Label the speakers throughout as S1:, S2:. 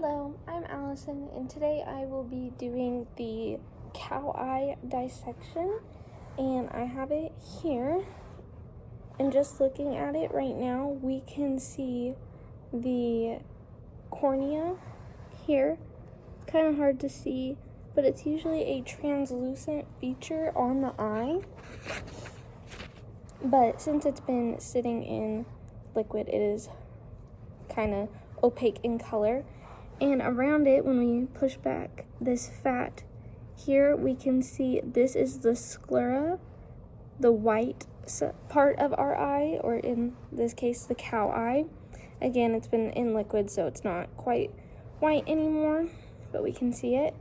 S1: Hello, I'm Allison, and today I will be doing the cow eye dissection, and I have it here. And just looking at it right now, we can see the cornea here. It's kind of hard to see, but it's usually a translucent feature on the eye. But since it's been sitting in liquid, it is kind of opaque in color. And around it, when we push back this fat here, we can see this is the sclera, the white part of our eye, or in this case, the cow eye. Again, it's been in liquid, so it's not quite white anymore, but we can see it.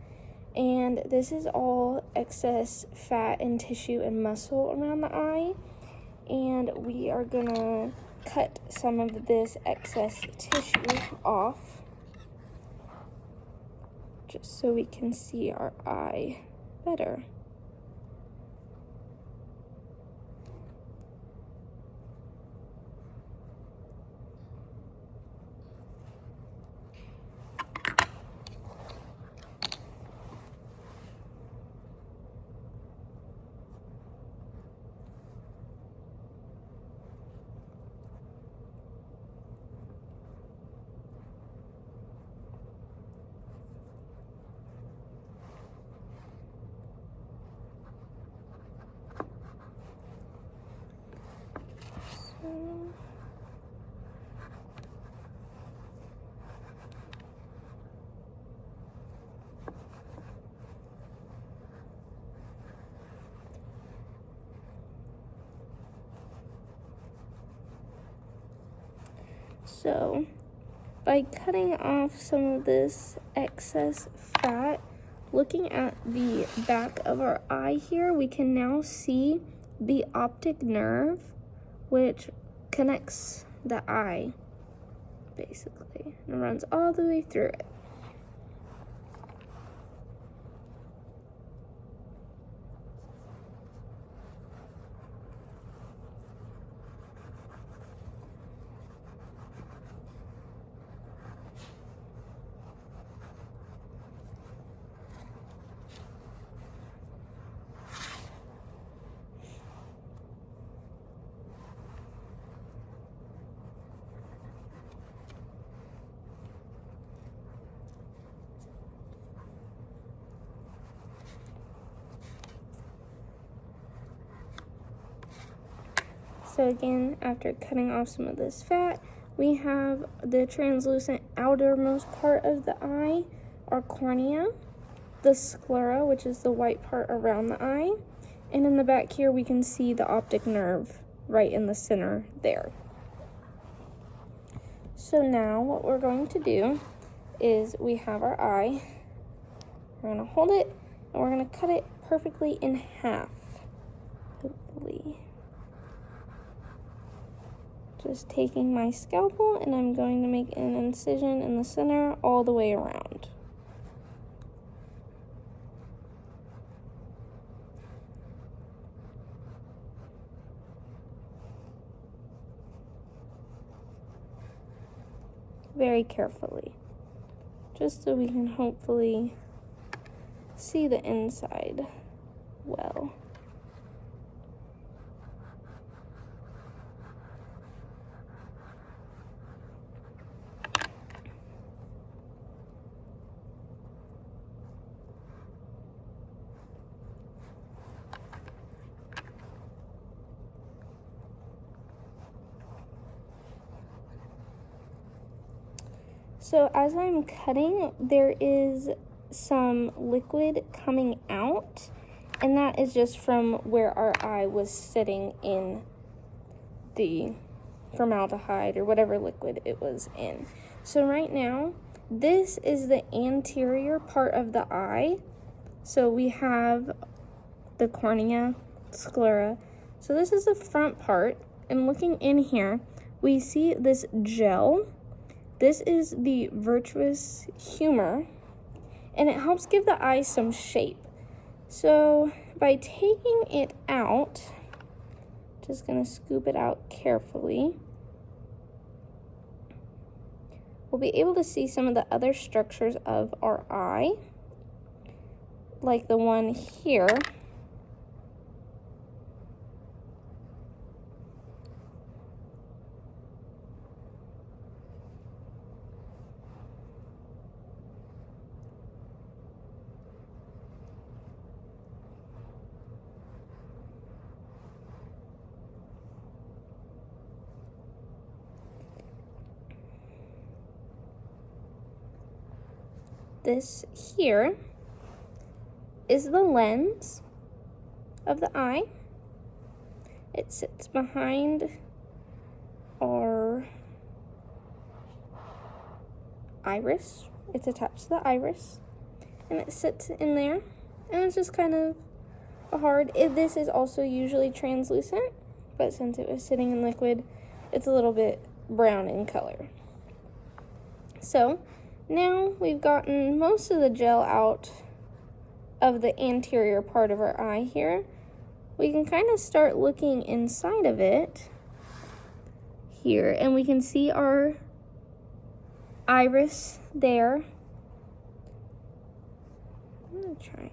S1: And this is all excess fat and tissue and muscle around the eye. And we are gonna cut some of this excess tissue off, just so we can see our eye better. So, by cutting off some of this excess fat, looking at the back of our eye here, we can now see the optic nerve, which connects the eye, basically, and runs all the way through it. So again, after cutting off some of this fat, we have the translucent outermost part of the eye, our cornea, the sclera, which is the white part around the eye, and in the back here we can see the optic nerve right in the center there. So now what we're going to do is we have our eye, we're going to hold it, and we're going to cut it perfectly in half, hopefully. Just taking my scalpel, and I'm going to make an incision in the center all the way around. Very carefully, just so we can hopefully see the inside well. So as I'm cutting, there is some liquid coming out, and that is just from where our eye was sitting in the formaldehyde or whatever liquid it was in. So right now, this is the anterior part of the eye. So we have the cornea, sclera. So this is the front part, and looking in here, we see this gel. This is the vitreous humor, and it helps give the eye some shape. So by taking it out, just gonna scoop it out carefully, we'll be able to see some of the other structures of our eye, like the one here. This here is the lens of the eye. It sits behind our iris. It's attached to the iris, and it sits in there, and it's just kind of hard. This is also usually translucent, but since it was sitting in liquid, it's a little bit brown in color. So now we've gotten most of the gel out of the anterior part of our eye here. We can kind of start looking inside of it here, and we can see our iris there. I'm gonna try it.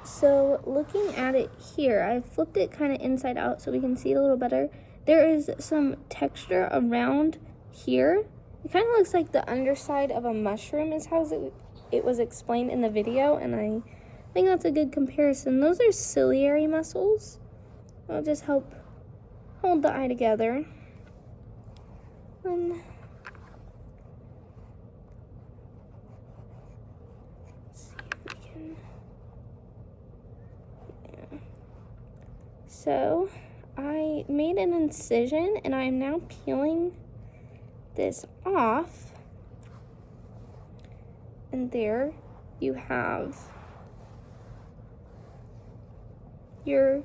S1: So looking at it here, I flipped it kind of inside out so we can see it a little better. There is some texture around here. It kind of looks like the underside of a mushroom is how it was explained in the video, and I think that's a good comparison. Those are ciliary muscles. They'll just help hold the eye together. And let's see if we can. Yeah. So I made an incision, and I'm now peeling this off. And there you have your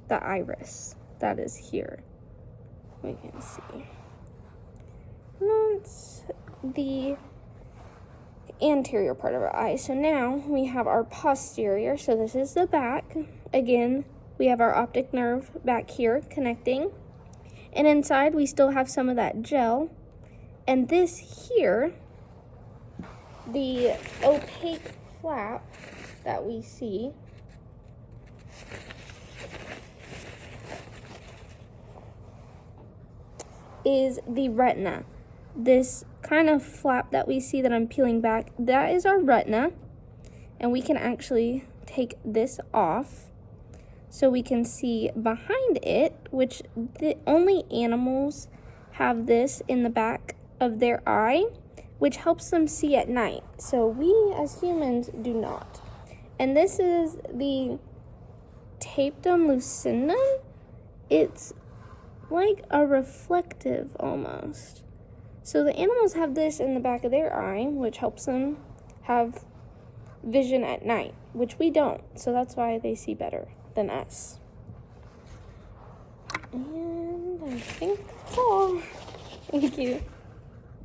S1: the iris that is here. We can see. That's the anterior part of our eye. So now we have our posterior. So this is the back. Again, we have our optic nerve back here connecting. And inside we still have some of that gel. And this here, the opaque flap that we see, is the retina. This kind of flap that we see that I'm peeling back, that is our retina. And we can actually take this off so we can see behind it, which only animals have this in the back of their eye, which helps them see at night. So we as humans do not. And this is the tapetum lucidum. It's like a reflective almost. So the animals have this in the back of their eye, which helps them have vision at night, which we don't. So that's why they see better than us. And I think that's all. Thank you.